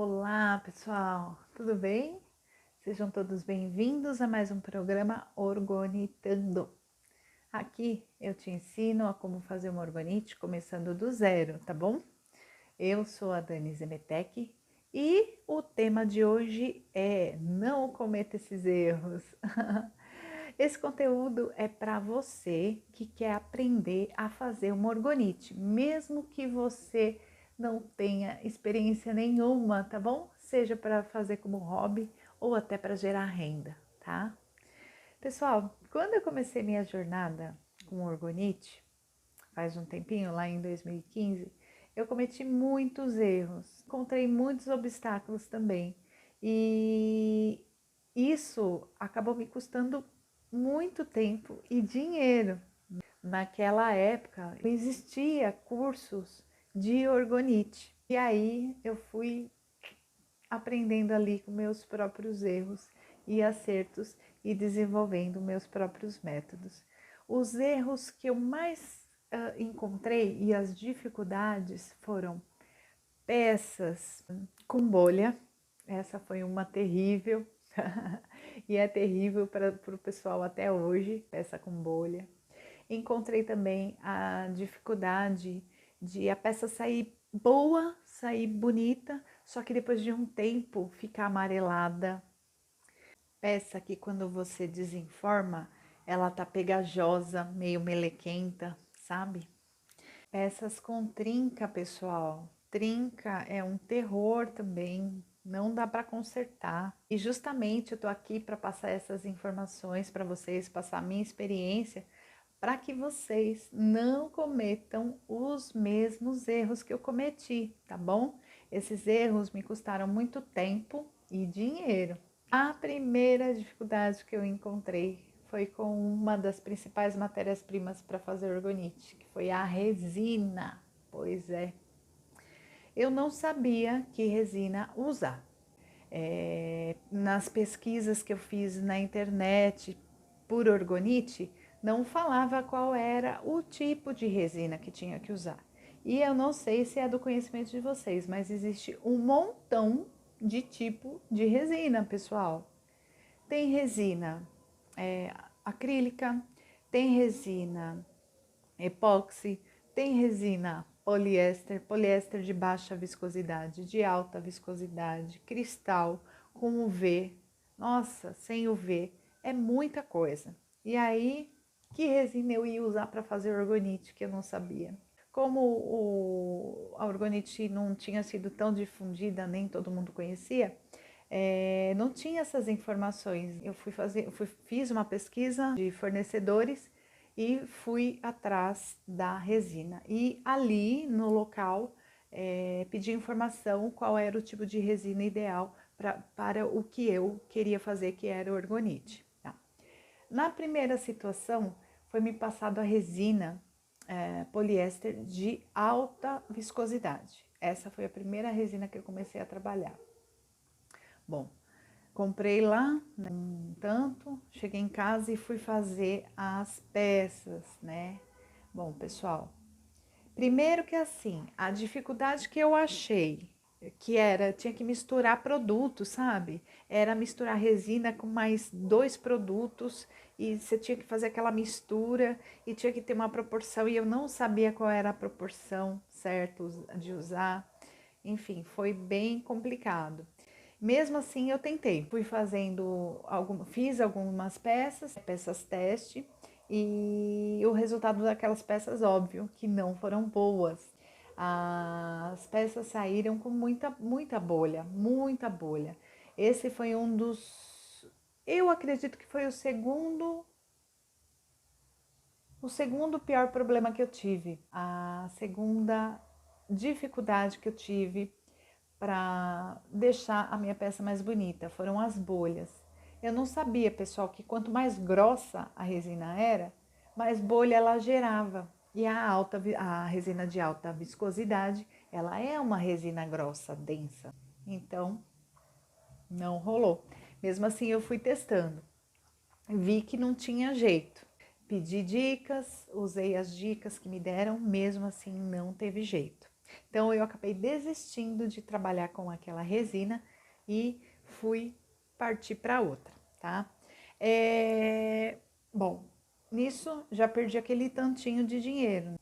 Olá, pessoal, tudo bem? Sejam todos bem-vindos a mais um programa Orgonitando. Aqui eu te ensino a como fazer uma orgonite começando do zero, tá bom? Eu sou a Dani Zemetec e o tema de hoje é não cometa esses erros. Esse conteúdo é para você que quer aprender a fazer uma orgonite, mesmo que você não tenha experiência nenhuma, tá bom? Seja para fazer como hobby ou até para gerar renda, tá? Pessoal, quando eu comecei minha jornada com orgonite, faz um tempinho, lá em 2015, eu cometi muitos erros, encontrei muitos obstáculos também. E isso acabou me custando muito tempo e dinheiro. Naquela época, existia cursos de orgonite. E aí eu fui aprendendo ali com meus próprios erros e acertos e desenvolvendo meus próprios métodos. Os erros que eu mais encontrei e as dificuldades foram peças com bolha. Essa foi uma terrível e é terrível para o pessoal até hoje, peça com bolha. Encontrei também a dificuldade de a peça sair boa, sair bonita, só que depois de um tempo ficar amarelada. Peça que quando você desenforma, ela tá pegajosa, meio melequenta, sabe? Peças com trinca, pessoal. Trinca é um terror também, não dá para consertar. E justamente eu tô aqui para passar essas informações para vocês, passar a minha experiência, para que vocês não cometam os mesmos erros que eu cometi, tá bom? Esses erros me custaram muito tempo e dinheiro. A primeira dificuldade que eu encontrei foi com uma das principais matérias-primas para fazer orgonite, que foi a resina. Pois é, eu não sabia que resina usar. Nas pesquisas que eu fiz na internet por orgonite, não falava qual era o tipo de resina que tinha que usar. E eu não sei se é do conhecimento de vocês, mas existe um montão de tipo de resina, pessoal. Tem resina acrílica, tem resina epóxi, tem resina poliéster de baixa viscosidade, de alta viscosidade, cristal com UV. Nossa, sem UV é muita coisa. E aí, que resina eu ia usar para fazer orgonite que eu não sabia? Como a orgonite não tinha sido tão difundida, nem todo mundo conhecia, não tinha essas informações. Fiz uma pesquisa de fornecedores e fui atrás da resina. E ali no local pedi informação qual era o tipo de resina ideal para o que eu queria fazer, que era o orgonite. Tá? Na primeira situação, foi me passado a resina poliéster de alta viscosidade. Essa foi a primeira resina que eu comecei a trabalhar. Bom, comprei lá, né, um tanto, cheguei em casa e fui fazer as peças, né? Bom, pessoal, primeiro que assim, a dificuldade que eu achei, tinha que misturar produtos, sabe? Era misturar resina com mais 2 produtos e você tinha que fazer aquela mistura e tinha que ter uma proporção e eu não sabia qual era a proporção certa de usar. Enfim, foi bem complicado. Mesmo assim, eu tentei. Fiz algumas peças teste, e o resultado daquelas peças, óbvio, que não foram boas. As peças saíram com muita bolha, muita bolha. Esse foi um dos, eu acredito que foi o segundo pior problema que eu tive. A segunda dificuldade que eu tive para deixar a minha peça mais bonita foram as bolhas. Eu não sabia, pessoal, que quanto mais grossa a resina era, mais bolha ela gerava. E a resina de alta viscosidade, ela é uma resina grossa, densa. Então, não rolou. Mesmo assim, eu fui testando. Vi que não tinha jeito. Pedi dicas, usei as dicas que me deram, mesmo assim não teve jeito. Então eu acabei desistindo de trabalhar com aquela resina e fui partir para outra, tá? Bom, nisso já perdi aquele tantinho de dinheiro,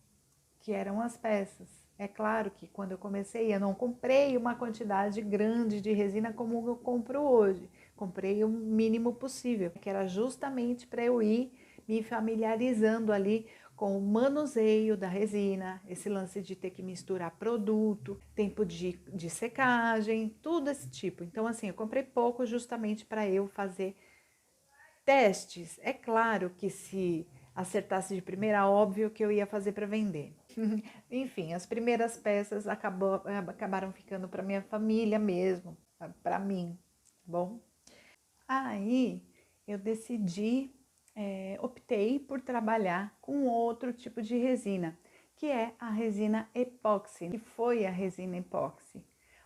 que eram as peças. É claro que quando eu comecei, eu não comprei uma quantidade grande de resina como eu compro hoje. Comprei o mínimo possível, que era justamente para eu ir me familiarizando ali com o manuseio da resina, esse lance de ter que misturar produto, tempo de secagem, tudo esse tipo. Então, assim, eu comprei pouco justamente para eu fazer testes. É claro que se acertasse de primeira, óbvio que eu ia fazer para vender. Enfim, as primeiras peças acabaram ficando para minha família mesmo, para mim, tá bom? Aí eu decidi, optei por trabalhar com outro tipo de resina, que é a resina epóxi, que foi a resina epóxi.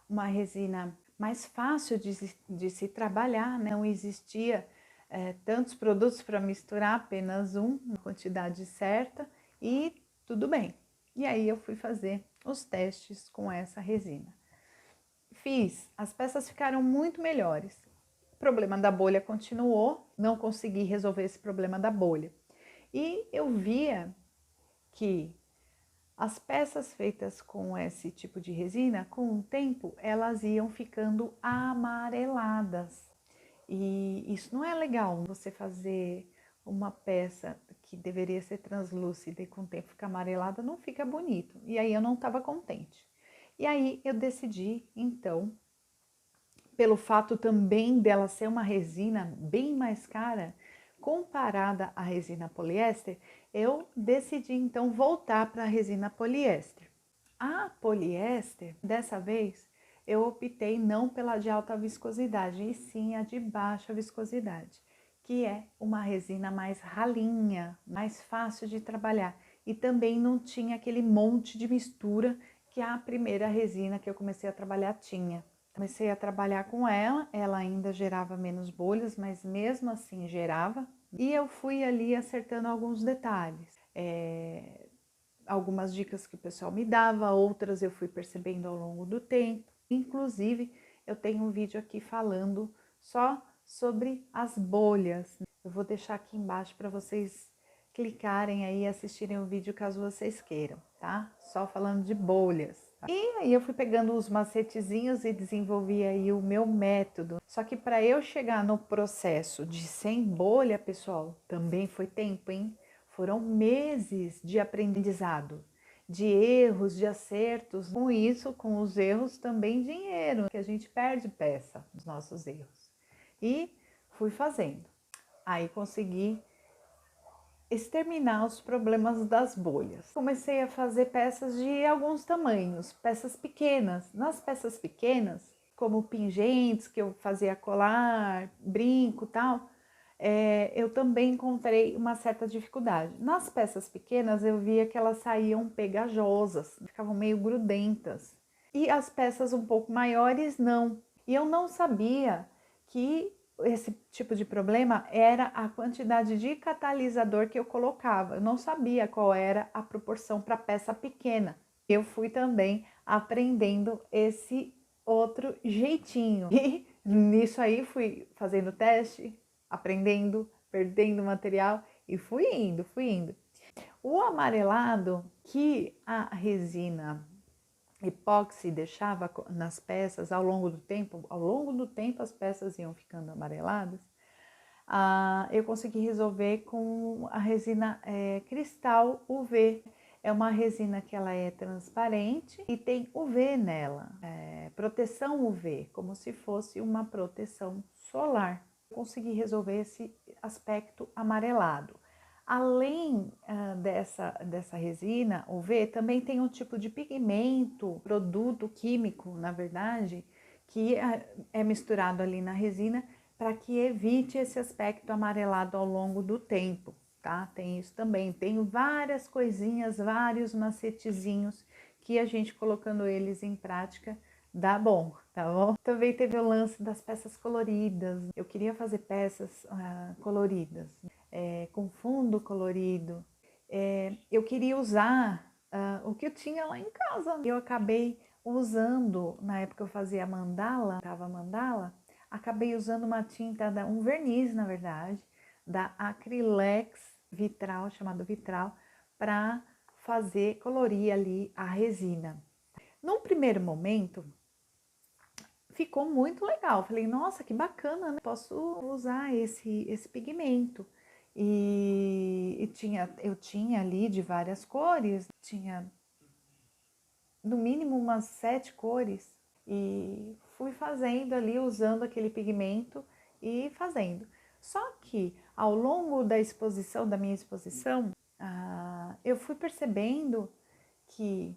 Uma resina mais fácil de se trabalhar, né? Não existia tantos produtos para misturar, apenas uma quantidade certa e tudo bem. E aí eu fui fazer os testes com essa resina. Fiz, as peças ficaram muito melhores. O problema da bolha continuou, não consegui resolver esse problema da bolha. E eu via que as peças feitas com esse tipo de resina, com o tempo, elas iam ficando amareladas. E isso não é legal, você fazer uma peça que deveria ser translúcida e com o tempo fica amarelada, não fica bonito. E aí eu não estava contente. E aí eu decidi, então, pelo fato também dela ser uma resina bem mais cara, comparada à resina poliéster, eu decidi então voltar para a resina poliéster. A poliéster, dessa vez, eu optei não pela de alta viscosidade, e sim a de baixa viscosidade, que é uma resina mais ralinha, mais fácil de trabalhar. E também não tinha aquele monte de mistura que a primeira resina que eu comecei a trabalhar tinha. Comecei a trabalhar com ela, ela ainda gerava menos bolhas, mas mesmo assim gerava. E eu fui ali acertando alguns detalhes. Algumas dicas que o pessoal me dava, outras eu fui percebendo ao longo do tempo. Inclusive, eu tenho um vídeo aqui falando só sobre as bolhas. Eu vou deixar aqui embaixo para vocês clicarem aí e assistirem o vídeo caso vocês queiram, tá? Só falando de bolhas. E aí eu fui pegando os macetezinhos e desenvolvi aí o meu método. Só que para eu chegar no processo de sem bolha, pessoal, também foi tempo, hein? Foram meses de aprendizado, de erros, de acertos. Com isso, com os erros, também dinheiro, que a gente perde peça nos nossos erros. E fui fazendo. Aí consegui exterminar os problemas das bolhas. Comecei a fazer peças de alguns tamanhos, peças pequenas. Nas peças pequenas, como pingentes que eu fazia colar, brinco, tal, eu também encontrei uma certa dificuldade. Nas peças pequenas eu via que elas saíam pegajosas, ficavam meio grudentas. E as peças um pouco maiores não. E eu não sabia que esse tipo de problema era a quantidade de catalisador que eu colocava. Eu não sabia qual era a proporção para peça pequena. Eu fui também aprendendo esse outro jeitinho. E nisso aí fui fazendo teste, aprendendo, perdendo material e fui indo, fui indo. O amarelado que a resina epóxi deixava nas peças ao longo do tempo as peças iam ficando amareladas, eu consegui resolver com a resina cristal UV. É uma resina que ela é transparente e tem UV nela, proteção UV, como se fosse uma proteção solar. Consegui resolver esse aspecto amarelado. Além dessa resina UV, também tem um tipo de pigmento, produto químico, na verdade, que é misturado ali na resina para que evite esse aspecto amarelado ao longo do tempo, tá? Tem isso também. Tem várias coisinhas, vários macetezinhos que a gente colocando eles em prática dá bom, tá bom? Também teve o lance das peças coloridas. Eu queria fazer peças coloridas, com fundo colorido. Eu queria usar o que eu tinha lá em casa. Eu acabei usando, na época eu fazia mandala, acabei usando uma tinta, um verniz na verdade, da Acrylex Vitral, chamado Vitral, para colorir ali a resina. Num primeiro momento, ficou muito legal. Falei, nossa, que bacana, né? Posso usar esse pigmento. Eu tinha ali de várias cores, tinha no mínimo umas 7 cores. E fui fazendo ali, usando aquele pigmento e fazendo. Só que ao longo da minha exposição, eu fui percebendo que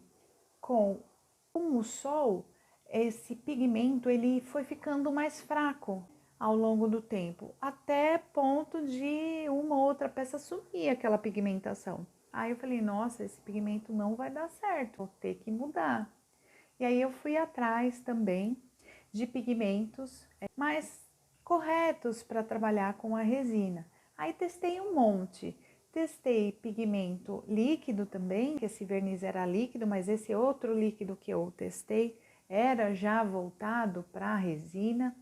com o sol, esse pigmento ele foi ficando mais fraco ao longo do tempo, até ponto de uma ou outra peça sumir aquela pigmentação. Aí eu falei, nossa, esse pigmento não vai dar certo, vou ter que mudar. E aí eu fui atrás também de pigmentos mais corretos para trabalhar com a resina. Aí testei um monte. Testei pigmento líquido também, que esse verniz era líquido, mas esse outro líquido que eu testei era já voltado para a resina.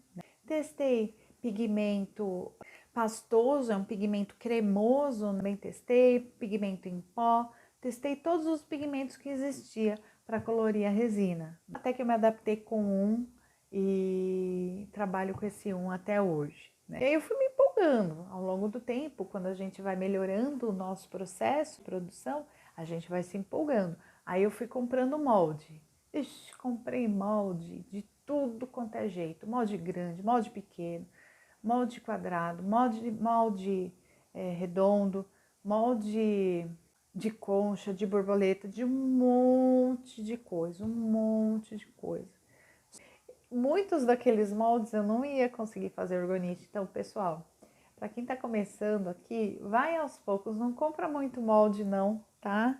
Testei pigmento pastoso, é um pigmento cremoso, também testei, pigmento em pó, testei todos os pigmentos que existia para colorir a resina. Até que eu me adaptei com um e trabalho com esse um até hoje. Né? E aí eu fui me empolgando ao longo do tempo, quando a gente vai melhorando o nosso processo de produção, a gente vai se empolgando. Aí eu fui comprando molde. Ixi, comprei molde de tudo quanto é jeito, molde grande, molde pequeno, molde quadrado, molde redondo, molde de concha, de borboleta, de um monte de coisa, Muitos daqueles moldes eu não ia conseguir fazer orgonite, então pessoal, para quem está começando aqui, vai aos poucos, não compra muito molde não, tá?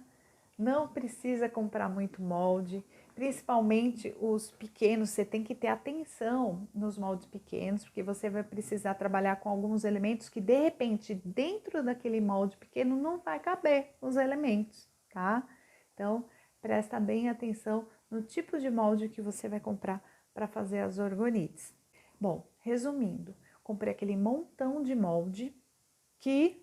Não precisa comprar muito molde, principalmente os pequenos, você tem que ter atenção nos moldes pequenos, porque você vai precisar trabalhar com alguns elementos que de repente dentro daquele molde pequeno não vai caber os elementos, tá? Então, presta bem atenção no tipo de molde que você vai comprar para fazer as orgonites. Bom, resumindo, comprei aquele montão de molde que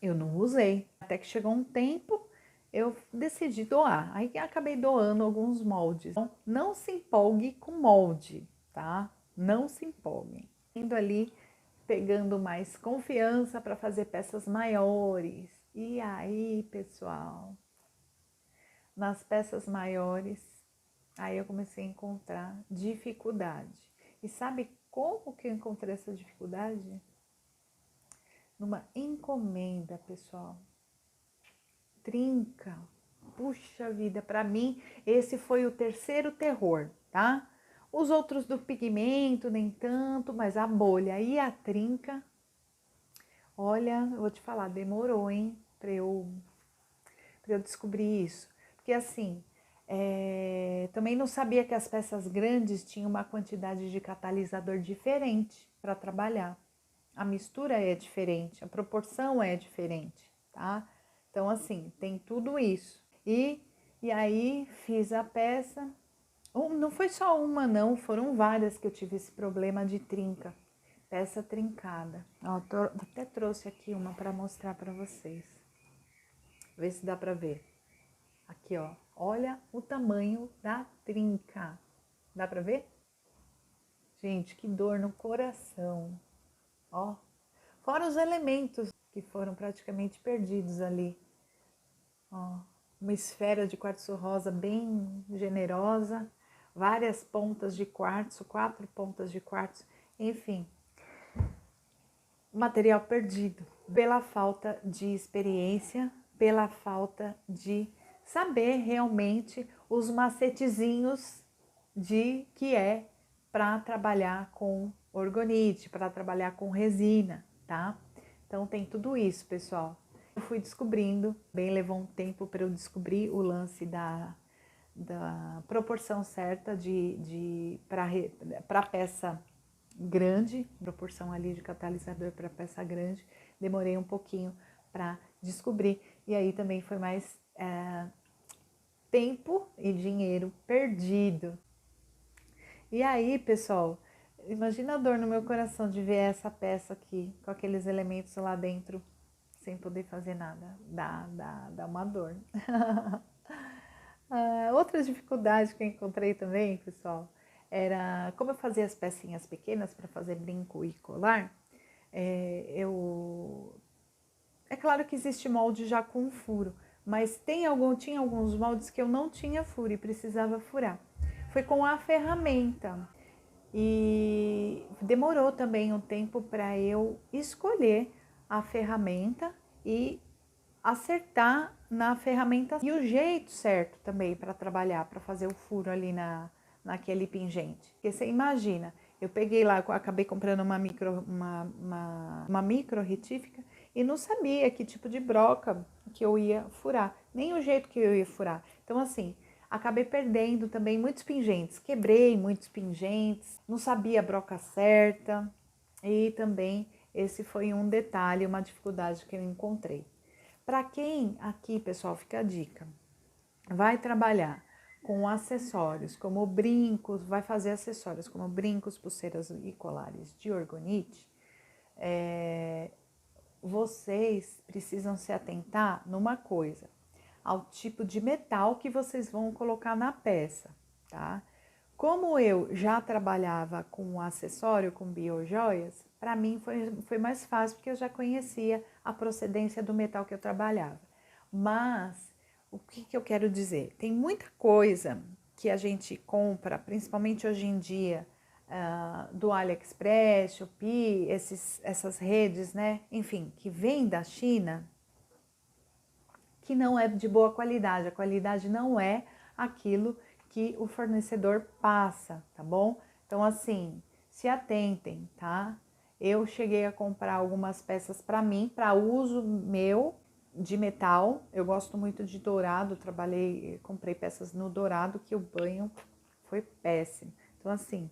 eu não usei, até que chegou um tempo eu decidi doar. Aí acabei doando alguns moldes. Então, não se empolgue com molde, tá? Não se empolguem. Indo ali, pegando mais confiança para fazer peças maiores. E aí, pessoal, nas peças maiores, aí eu comecei a encontrar dificuldade. E sabe como que eu encontrei essa dificuldade? Numa encomenda, pessoal. Trinca. Puxa vida, para mim esse foi o terceiro terror, tá? Os outros do pigmento nem tanto, mas a bolha e a trinca, olha, eu vou te falar, demorou, hein, para eu descobrir isso. Porque assim, também não sabia que as peças grandes tinham uma quantidade de catalisador diferente para trabalhar. A mistura é diferente, a proporção é diferente, tá? Então, assim, tem tudo isso. E aí, fiz a peça. Não foi só uma, não. Foram várias que eu tive esse problema de trinca. Peça trincada. Ó, até trouxe aqui uma para mostrar para vocês. Ver se dá para ver. Aqui, ó. Olha o tamanho da trinca. Dá para ver? Gente, que dor no coração. Ó. Fora os elementos que foram praticamente perdidos ali. Ó, uma esfera de quartzo rosa bem generosa, várias pontas de quartzo, 4 pontas de quartzo, enfim, material perdido pela falta de experiência, pela falta de saber realmente os macetezinhos de que é para trabalhar com orgonite, para trabalhar com resina, tá? Então tem tudo isso, pessoal. Eu fui descobrindo, bem levou um tempo para eu descobrir o lance da proporção certa para peça grande, proporção ali de catalisador para peça grande. Demorei um pouquinho para descobrir e aí também foi mais tempo e dinheiro perdido. E aí, pessoal, imagina a dor no meu coração de ver essa peça aqui, com aqueles elementos lá dentro, sem poder fazer nada. Dá uma dor. Outra dificuldade que eu encontrei também, pessoal, era como eu fazia as pecinhas pequenas para fazer brinco e colar, é claro que existe molde já com furo, mas tinha alguns moldes que eu não tinha furo e precisava furar. Foi com a ferramenta e demorou também um tempo para eu escolher a ferramenta e acertar na ferramenta e o jeito certo também para trabalhar, para fazer o furo ali naquele pingente. Porque você imagina, eu peguei lá, acabei comprando uma micro retífica e não sabia que tipo de broca que eu ia furar, nem o jeito que eu ia furar. Então assim, acabei perdendo também muitos pingentes, quebrei muitos pingentes, não sabia a broca certa e também esse foi um detalhe, uma dificuldade que eu encontrei. Para quem aqui, pessoal, fica a dica, vai trabalhar com acessórios como brincos, vai fazer acessórios como brincos, pulseiras e colares de orgonite, vocês precisam se atentar numa coisa, ao tipo de metal que vocês vão colocar na peça, tá? Como eu já trabalhava com acessório, com biojoias, para mim foi mais fácil porque eu já conhecia a procedência do metal que eu trabalhava. Mas o que eu quero dizer? Tem muita coisa que a gente compra, principalmente hoje em dia, do AliExpress, Shopee, essas redes, né? Enfim, que vem da China, que não é de boa qualidade. A qualidade não é aquilo que o fornecedor passa, tá bom? Então, assim, se atentem, tá? Eu cheguei a comprar algumas peças para mim, para uso meu de metal. Eu gosto muito de dourado, comprei peças no dourado que o banho foi péssimo. Então, assim,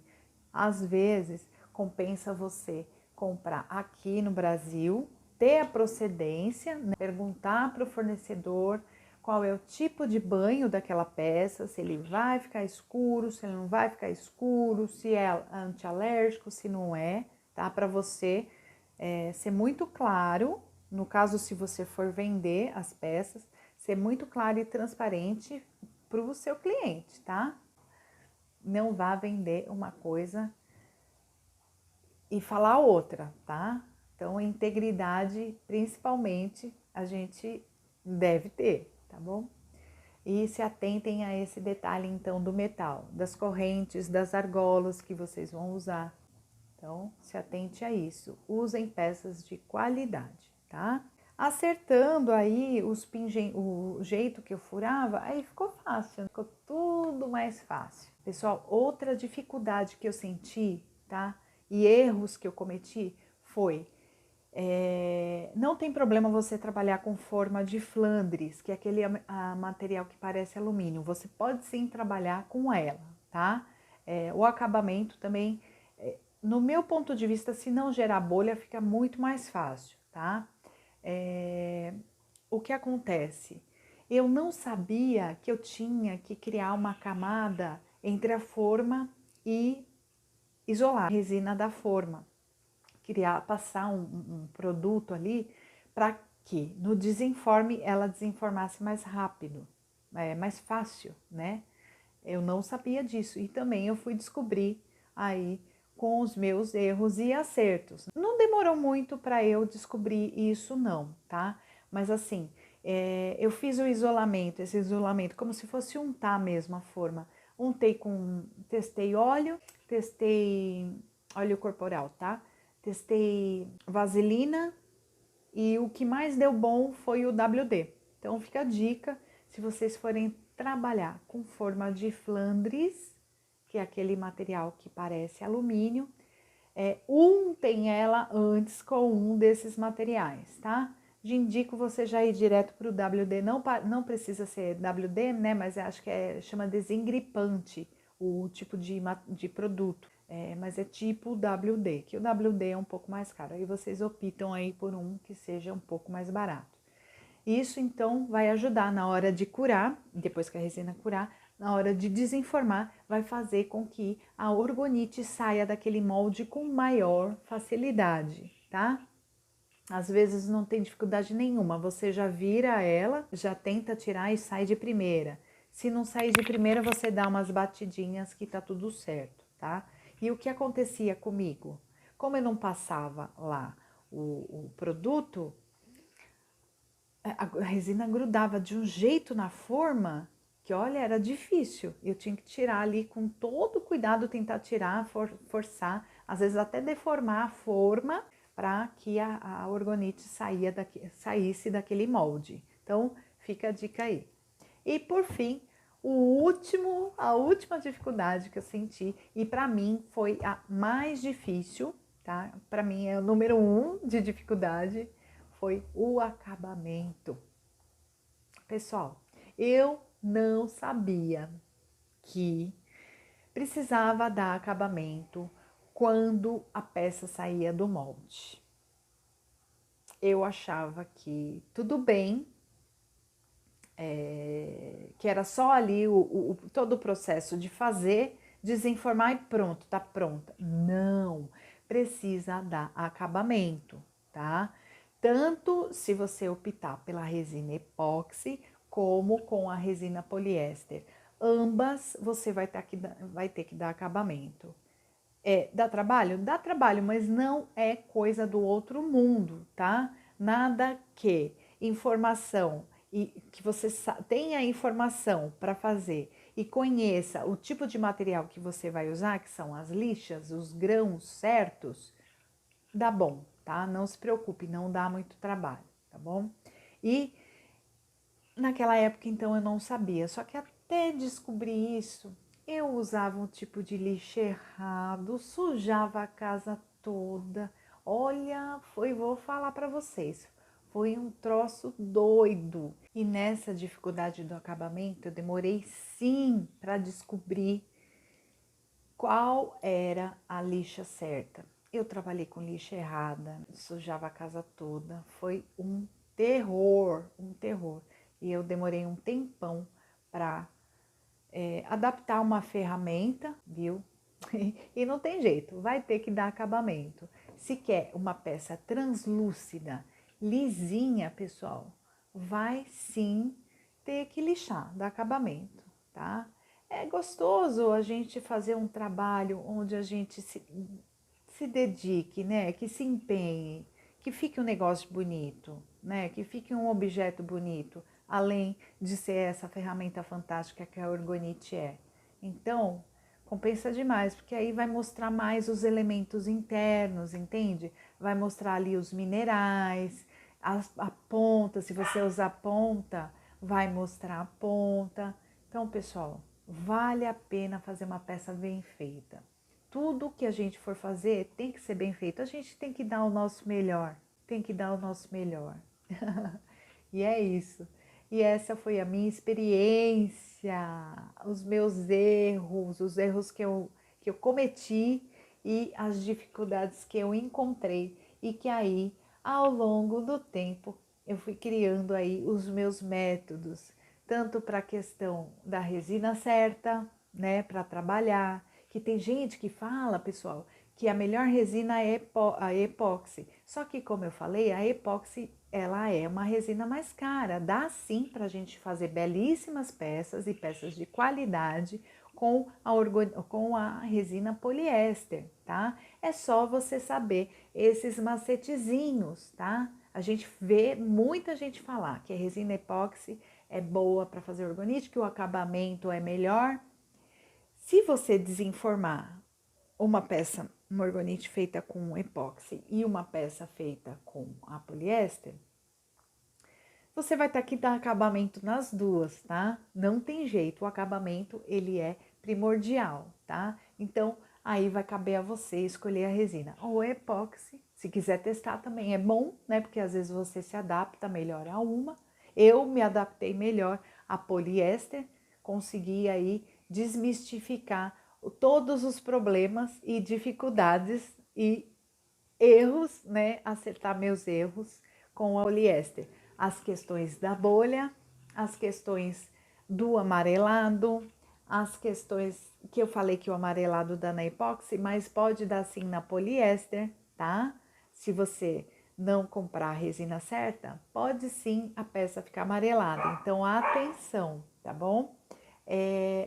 às vezes compensa você comprar aqui no Brasil, ter a procedência, né? Perguntar para o fornecedor qual é o tipo de banho daquela peça, se ele vai ficar escuro, se ele não vai ficar escuro, se é antialérgico, se não é, tá? Para você ser muito claro, no caso se você for vender as peças, ser muito claro e transparente para o seu cliente, tá? Não vá vender uma coisa e falar outra, tá? Então, integridade, principalmente, a gente deve ter, tá bom? E se atentem a esse detalhe, então, do metal, das correntes, das argolas que vocês vão usar. Então, se atente a isso. Usem peças de qualidade, tá? Acertando aí o jeito que eu furava, aí ficou fácil, ficou tudo mais fácil. Pessoal, outra dificuldade que eu senti, tá? E erros que eu cometi foi, não tem problema você trabalhar com forma de Flandres, que é aquele material que parece alumínio. Você pode sim trabalhar com ela, tá? O acabamento também, no meu ponto de vista, se não gerar bolha, fica muito mais fácil, tá? O que acontece? Eu não sabia que eu tinha que criar uma camada entre a forma e isolar a resina da forma. Passar um produto ali para que no desenforme ela desenformasse mais rápido, mais fácil, né? Eu não sabia disso e também eu fui descobrir aí com os meus erros e acertos. Não demorou muito para eu descobrir isso não, tá? Mas assim, eu fiz esse isolamento como se fosse untar mesmo a forma. Testei óleo corporal, tá? Testei vaselina e o que mais deu bom foi o WD. Então fica a dica, se vocês forem trabalhar com forma de Flandres, que é aquele material que parece alumínio, untem ela antes com um desses materiais, tá? Indico você já ir direto para o WD, não precisa ser WD, né? Mas acho que chama desengripante o tipo de produto. Mas é tipo WD, que o WD é um pouco mais caro. Aí vocês optam aí por um que seja um pouco mais barato. Isso então vai ajudar na hora de curar, depois que a resina curar, na hora de desenformar, vai fazer com que a orgonite saia daquele molde com maior facilidade, tá? Às vezes não tem dificuldade nenhuma, você já vira ela, já tenta tirar e sai de primeira. Se não sair de primeira, você dá umas batidinhas que tá tudo certo, tá? E o que acontecia comigo? Como eu não passava lá o produto, a resina grudava de um jeito na forma que, olha, era difícil. Eu tinha que tirar ali com todo cuidado, tentar tirar, forçar, às vezes até deformar a forma para que a orgonite saísse daquele molde. Então, fica a dica aí. E por fim, a última dificuldade que eu senti, e para mim foi a mais difícil, tá? Para mim é o número 1 de dificuldade, foi o acabamento. Pessoal, eu não sabia que precisava dar acabamento quando a peça saía do molde. Eu achava que tudo bem, que era só ali todo o processo de fazer, desenformar e pronto, tá pronta. Não, precisa dar acabamento, tá? Tanto se você optar pela resina epóxi, como com a resina poliéster. Ambas você vai ter que dar acabamento. Dá trabalho? Dá trabalho, mas não é coisa do outro mundo, tá? Nada que informação e que você tenha informação para fazer e conheça o tipo de material que você vai usar, que são as lixas, os grãos certos, dá bom, tá? Não se preocupe, não dá muito trabalho, tá bom? E naquela época, então, eu não sabia, só que até descobrir isso, eu usava um tipo de lixo errado, sujava a casa toda. Olha, vou falar para vocês, foi um troço doido. E nessa dificuldade do acabamento, eu demorei sim para descobrir qual era a lixa certa. Eu trabalhei com lixa errada, sujava a casa toda, foi um terror, um terror. E eu demorei um tempão para adaptar uma ferramenta, viu? E não tem jeito, vai ter que dar acabamento. Se quer uma peça translúcida, lisinha, pessoal, vai sim ter que lixar, dar acabamento, tá? É gostoso a gente fazer um trabalho onde a gente se dedique, né? Que se empenhe, que fique um negócio bonito, né? Que fique um objeto bonito, além de ser essa ferramenta fantástica que a orgonite é. Então, compensa demais, porque aí vai mostrar mais os elementos internos, entende? Vai mostrar ali os minerais, a ponta, se você usar ponta, vai mostrar a ponta. Então, pessoal, vale a pena fazer uma peça bem feita. Tudo que a gente for fazer tem que ser bem feito. A gente tem que dar o nosso melhor, tem que dar o nosso melhor. E é isso. E essa foi a minha experiência, os meus erros, os erros que eu cometi e as dificuldades que eu encontrei e que aí, ao longo do tempo, eu fui criando aí os meus métodos, tanto para a questão da resina certa, né, para trabalhar, que tem gente que fala, pessoal, que a melhor resina é a epóxi. Só que, como eu falei, a epóxi ela é uma resina mais cara. Dá sim para a gente fazer belíssimas peças e peças de qualidade com a resina poliéster, tá? É só você saber esses macetezinhos, tá? A gente vê muita gente falar que a resina epóxi é boa para fazer orgonite, que o acabamento é melhor. Se você desenformar uma orgonite feita com epóxi e uma peça feita com a poliéster, você vai ter que dar acabamento nas duas, tá? Não tem jeito, o acabamento ele é primordial, tá? Então, aí vai caber a você escolher a resina. Ou epóxi, se quiser testar também é bom, né? Porque às vezes você se adapta melhor a uma. Eu me adaptei melhor a poliéster, consegui aí desmistificar todos os problemas e dificuldades e erros, né? Acertar meus erros com a poliéster. as questões da bolha, as questões do amarelado, as questões que eu falei que o amarelado dá na epóxi, mas pode dar sim na poliéster, tá? Se você não comprar a resina certa, pode sim a peça ficar amarelada. Então, atenção, tá bom?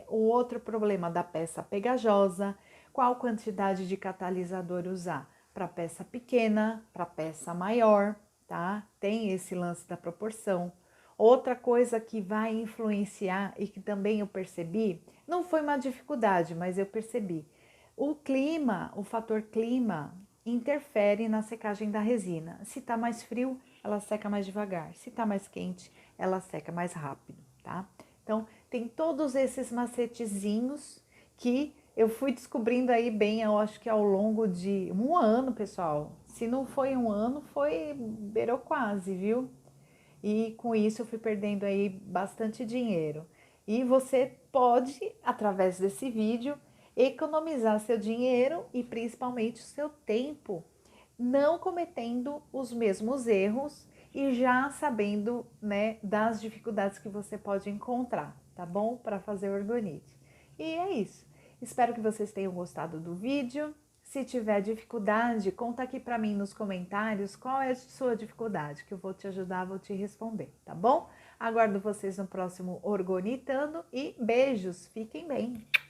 O outro problema da peça pegajosa, qual quantidade de catalisador usar? Para peça pequena, para peça maior, tá? Tem esse lance da proporção. Outra coisa que vai influenciar e que também eu percebi, não foi uma dificuldade, mas eu percebi. O clima, o fator clima, interfere na secagem da resina. Se tá mais frio, ela seca mais devagar. Se tá mais quente, ela seca mais rápido, tá? Então, tem todos esses macetezinhos que eu fui descobrindo aí bem, eu acho que ao longo de um ano, pessoal. Se não foi um ano, beirou quase, viu? E com isso eu fui perdendo aí bastante dinheiro. E você pode, através desse vídeo, economizar seu dinheiro e principalmente o seu tempo, não cometendo os mesmos erros e já sabendo, né, das dificuldades que você pode encontrar, tá bom? Para fazer orgonite. E é isso. Espero que vocês tenham gostado do vídeo. Se tiver dificuldade, conta aqui para mim nos comentários qual é a sua dificuldade, que eu vou te ajudar, vou te responder, tá bom? Aguardo vocês no próximo Orgonitando e beijos, fiquem bem!